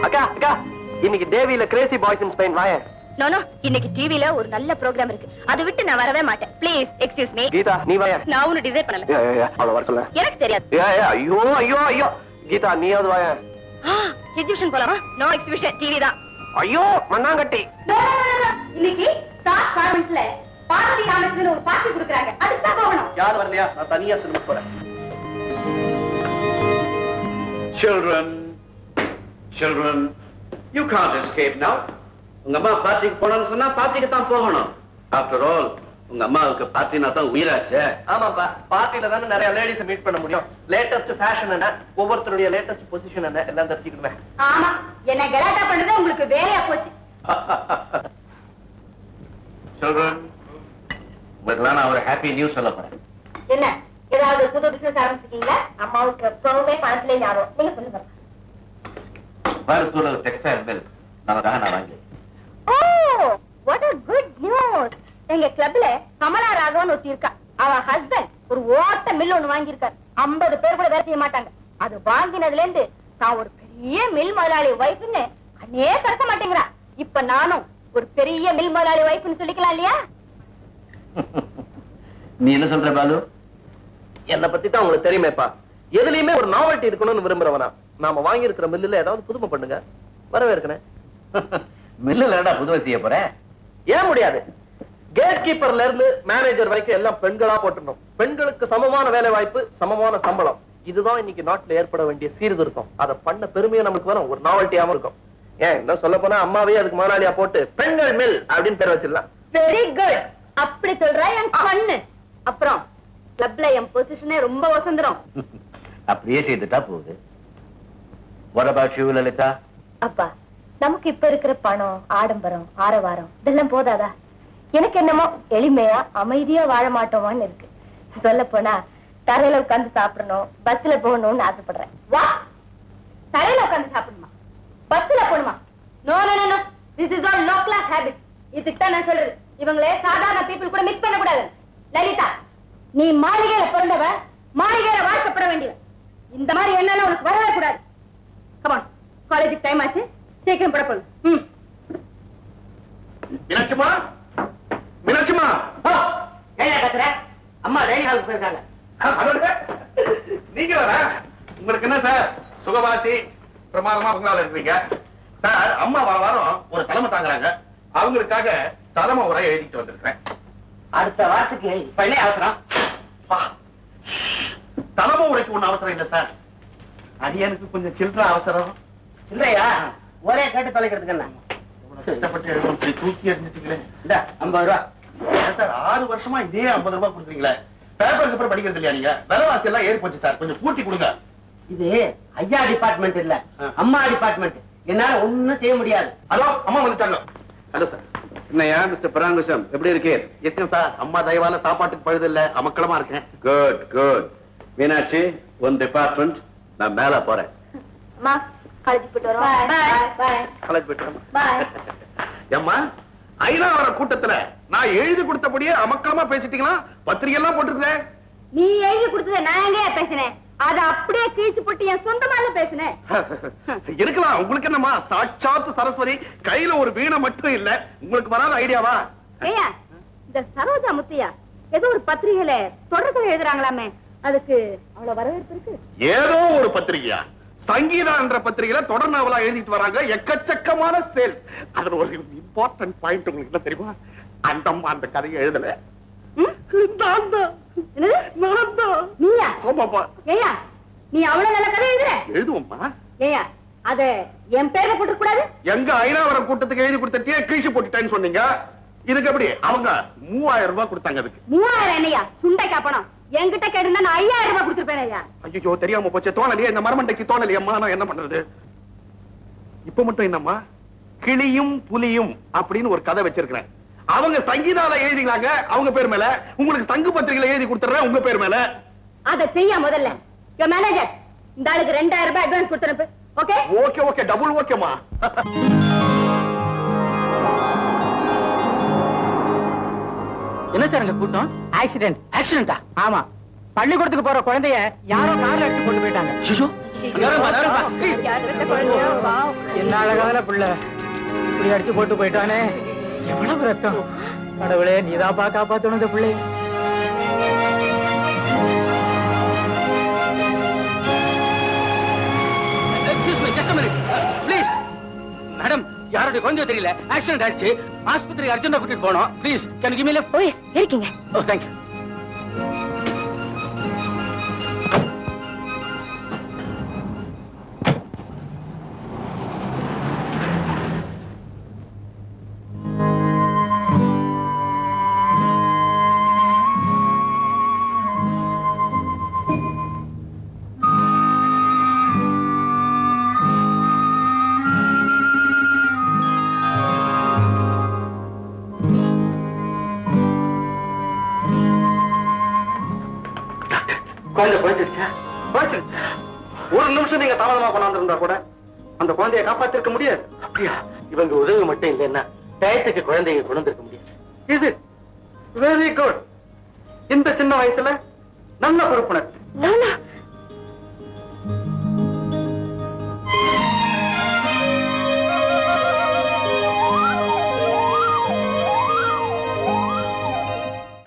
அக்கா அக்கா, இன்னைக்கு தேவியில கிரேசி பாய்ஸ் இன் ஸ்பெயின் வாயேன். நோ இன்னைக்கு டிவில ஒரு நல்ல ப்ரோகிராம் இருக்கு, அதை விட்டு நான் வரவே மாட்டேன். Please excuse me. கீதா நீ வாயா. நான் ஒன்னும் டிசைட் பண்ணல. அவளை வர சொல்ல. எனக்கு தெரியாது. ஐயோ ஐயோ ஐயோ கீதா நீயாவது வாயா. எக்ஸிபிஷன் போலாமா? நோ எக்ஸிபிஷன், டிவி தான். ஐயோ மண்ணாங்கட்டி. இன்னைக்கு ஸ்டார் கார்மெண்ட்ஸ்ல பார்வதி ராமச்சந்திரன் ஒரு பார்ட்டி கொடுக்கறாங்க, அதுக்கு தான் போகணும். யார் வரலையா? நான் தனியா சொல்ல போறேன். Children, you can't escape now. உங்க அம்மா பார்ட்டிக்கு போனோம்னு சொன்னா பார்ட்டிக்கு தான் போகணும். After all, உங்க அம்மாவுக்கு பார்ட்டினா தான் உயிராச்சே. ஆமாப்பா, பார்ட்டில தானே நிறைய லேடிஸ் மீட் பண்ண முடியும். லேட்டஸ்ட் ஃபேஷன் என்ன, ஒவ்வொருத்தருடைய லேட்டஸ்ட் பொசிஷன் என்ன எல்லாம் தெரிஞ்சுக்கணுமே. ஆமா, என்ன கலாட்டா பண்றது உங்களுக்கு வேலையா போச்சு. Children, உங்களுக்கு நான் ஒரு ஹாப்பி நியூஸ் சொல்ல போறேன். என்ன, ஏதாவது புது பிசினஸ் ஆரம்பிச்சிருக்கீங்களா? அம்மாவுக்கு எப்பவுமே பணத்துல ஞாபகம். நீங்க சொல்லுங்க. மருத்துவ டெக்ஸ்டைல் மில் நமக்காக நான் வாங்கி. ஓ, வாட் a good news. எங்க கிளப்ல கமலா ராகவன் ஒருத்தி இருக்கா. அவ ஹஸ்பண்ட் ஒரு ஓட்ட மில் ஒண்ணு வாங்கி இருக்காரு. 50 பேர் கூட வேலை செய்ய மாட்டாங்க. அது வாங்கினதுல இருந்து நான் ஒரு பெரிய மில் முதலாளி வைஃப்னு கண்ணே திறக்க மாட்டேங்கிறா. இப்ப நானும் ஒரு பெரிய மில் முதலாளி வைஃப்னு சொல்லிக்கலாம் இல்லையா? நீ என்ன சொல்ற பாலு? என்னை பத்தி தான் உங்களுக்கு தெரியுமேப்பா. எதுலயுமே ஒரு நாவல்ட்டி இருக்கணும்னு விரும்புறவனா. நாம வாங்கி இருக்கிற மில்லுல ஏதாவது புதுமை பண்ணுங்க, வரவேற்கிறேன். மில்லுல என்னடா புதுமை செய்ய போற? ஏன் முடியாது? கேட் கீப்பர்ல இருந்து மேனேஜர் வரைக்கும் எல்லாம் பெண்களா போட்டுணும். பெண்களுக்கு சமமான வேலை வாய்ப்பு, சமமான சம்பளம். இதுதான் இன்னைக்கு நாட்டுல ஏற்பட வேண்டிய சீர்திருத்தம். அதை பண்ண பெருமையா நமக்கு வரும், ஒரு நாவல்ட்டியாவும் இருக்கும். ஏன் என்ன சொல்ல போனா அம்மாவே அதுக்கு முதலாளியா போட்டு பெண்கள் மில் அப்படின்னு பேர் வச்சிடலாம். Very good. அப்படி சொல்ற என் கண்ணு. அப்புறம் கிளப்ல என் பொசிஷனே ரொம்ப வசந்தரும். அப்படியே செய்துட்டா போகுது. What about you, Lalitha? அப்பா, நமக்கு இப்ப இருக்கிற பணம், ஆடம்பரம், ஆரவாரம் இதெல்லாம் போதாதா? எனக்கு என்னமோ எளிமையா அமைதியா வாழ மாட்டோமான்னு இருக்கு. சொல்ல போனா தரையில உட்கார்ந்து சாப்பிடணும், பஸ்ல போகணும்னு ஆசைப்படுறேன். வா, தரையில உட்கார்ந்து சாப்பிடணுமா, பஸ்ல போகணுமா? No no no, this is all low class habit. இதுக்கு தான் நான் சொல்றது, இவங்களே சாதாரண பீப்புள் கூட மிஸ் பண்ண கூடாது. லலிதா, நீ மாளிகையில பிறந்தவ, மாளிகையில வாழ்க்கப்பட வேண்டியவ. இந்த மாதிரி எண்ணம் உனக்கு வரவே கூடாது. கமான், காலேஜுக்கு டைம் ஆச்சு, சீக்கிரம் படப்போம். மீனாட்சிமா, மீனாட்சிமா, ஏன் கத்துற? அம்மா டைனிங் ஹாலுக்கு போயிருக்காங்க. நீங்க வர உங்களுக்கு என்ன சார் சுகவாசி பிரமாதமா உங்களால இருக்கீங்க சார். அம்மா வாரம் ஒரு தலைமை தாங்குறாங்க, அவங்களுக்காக தலைமை உரை எழுதிட்டு வந்திருக்கிறேன். அடுத்த வாரத்துக்கு இப்ப என்ன அவசரம்? தலைமை உரைக்கு ஒண்ணு அவசரம் இல்ல சார், அடியனுக்கு கொஞ்சம் சில்லற அவசரம். இல்லையா? ஒரே கேட்டு தொலைக்கிறதுக்கு என்ன கஷ்டப்பட்டு எழுதணும், தூக்கி எறிஞ்சிட்டீங்களே. இந்த 50 ரூபா சார் 6 வருஷமா இதே 50 ரூபாய் கொடுக்குறீங்களே, பேப்பருக்கு அப்புறம் படிக்கிறது இல்லையா நீங்க? விலைவாசி எல்லாம் ஏறி போச்சு சார், கொஞ்சம் கூட்டி கொடுங்க. இது ஐயா டிபார்ட்மெண்ட் இல்ல, அம்மா டிபார்ட்மெண்ட். என்னால ஒண்ணும் செய்ய முடியாது. ஹலோ, அம்மா வந்துட்டாங்க. Hello sir. என்னையா மிஸ்டர் பராங்குஷம், எப்படி இருக்கேன்? இருக்கேன் சார், அம்மா தயவால சாப்பாட்டுக்கு பழுது இல்ல, அமக்களமா இருக்கேன். Good good. மீனாட்சி, உன் டிபார்ட்மெண்ட், நான் மேல போறேன். அம்மா, காலேஜ் போயிட்டு வரோம். Bye bye. காலேஜ் போயிட்டு பை. அம்மா, ஐநாவர கூட்டத்துல நான் எழுதி கொடுத்தபடியே அமக்களமா பேசிட்டீங்களா? பத்திரிகை எல்லாம் போட்டிருக்கேன். நீ எழுதி கொடுத்தத நான் எங்க பேசினேன்? அத அப்படியே கீழ்ச்சி போட்டு என் சொந்தமால பேசினேன். இருக்கலாம், உங்களுக்கு என்னம்மா சாட்சாத் சரஸ்வதி, கையில ஒரு வீணை மட்டும் இல்ல, உங்களுக்கு வராத ஐடியாவா? ஏயா, இந்த சரோஜா முத்தையா ஏதோ ஒரு பத்திரிகையில தொடர்கதை எழுதுறாங்களாமே, அதுக்கு அவ்வளவு வரவேற்பு இருக்கு. ஏதோ ஒரு பத்திரிகையா? சங்கீதா என்ற பத்திரிகையில தொடர் நாவலா எழுதிட்டு வராங்க, எக்கச்சக்கமான சேல்ஸ். அதுல ஒரு இம்பார்ட்டன்ட் பாயிண்ட் உங்களுக்கு என்ன தெரியுமா? அந்த அம்மா அந்த கதையை எழுதல, நான் தான். நீயா? ஆமாப்பா. ஏயா, நீ அவ்வளவு நல்ல கதை எழுதுற? எழுதுவோம்மா. ஏயா, அத என் பேர்ல போட்டு கூடாது? எங்க ஐநாவரம் கூட்டத்துக்கு எழுதி கொடுத்தே கீழ்ச்சி போட்டுட்டேன்னு சொன்னீங்க. இதுக்கு எப்படி? அவங்க 3000 ரூபாய் கொடுத்தாங்க. அதுக்கு 3000 என்னையா? சுண்டைக்கா பணம் என்கிட்ட கேட்டுனா நான் 5000 ரூபாய் கொடுத்துருப்பேன். ஐயா, ஐயோ தெரியாம போச்சு, தோணலையே, இந்த மரமண்டைக்கு தோணலையம்மா, நான் என்ன பண்றது? இப்ப மட்டும் என்னம்மா, கிளியும் புலியும் அப்படின்னு ஒரு கதை வச்சிருக்கிறேன். அவங்க சங்கீதால எழுதினாங்க அவங்க பேர் மேல, உங்களுக்கு சங்கு பத்திரிகையில எழுதி கொடுத்துறேன் உங்க பேர் மேல. அத செய்ய முதல்ல யோ மேனேஜர், இந்த ஆளுக்கு 2000 ரூபாய் அட்வான்ஸ் கொடுத்துறேன். ஓகே ஓகே ஓகே, டபுள் ஓகேமா. என்ன சார் இந்த கூட்டம்? ஆக்சிடென்ட். ஆக்சிடென்ட்டா? ஆமா, பள்ளிக்கூடத்துக்கு போற குழந்தைய யாரோ கார்ல அடிச்சு கொண்டு போயிட்டாங்க. என்ன அழகான பிள்ளை இப்படி அடிச்சு போட்டு போயிட்டானே, எவ்வளவு ரத்தம். கடவுளே, நீதாப்பா காப்பாத்தணும் இந்த பிள்ளை. ப்ளீஸ் மேடம், யாருடைய குழந்தையோ தெரியல, ஆக்சிடென்ட் ஆயிடுச்சு, ஆஸ்பத்திரி அர்ஜென்டா கூட்டிட்டு போனோம். Please can you give me lift? ஓய், இருக்கீங்க. ஓ, தேங்க் யூ. குழந்தை குறைச்சிருச்சா? குறைச்சிருச்சா? ஒரு நிமிஷம் நீங்க தாமதமா கொண்டாந்துருந்தா கூட அந்த குழந்தையை காப்பாத்திருக்க முடியாது. அப்படியா? இவங்க உதவி மட்டும் இல்லைன்னா டயத்துக்கு குழந்தைங்க கொண்டு வந்திருக்க முடியாது. Is it very good. இந்த சின்ன வயசுல நல்ல பொறுப்புணர்ச்சி. நானா?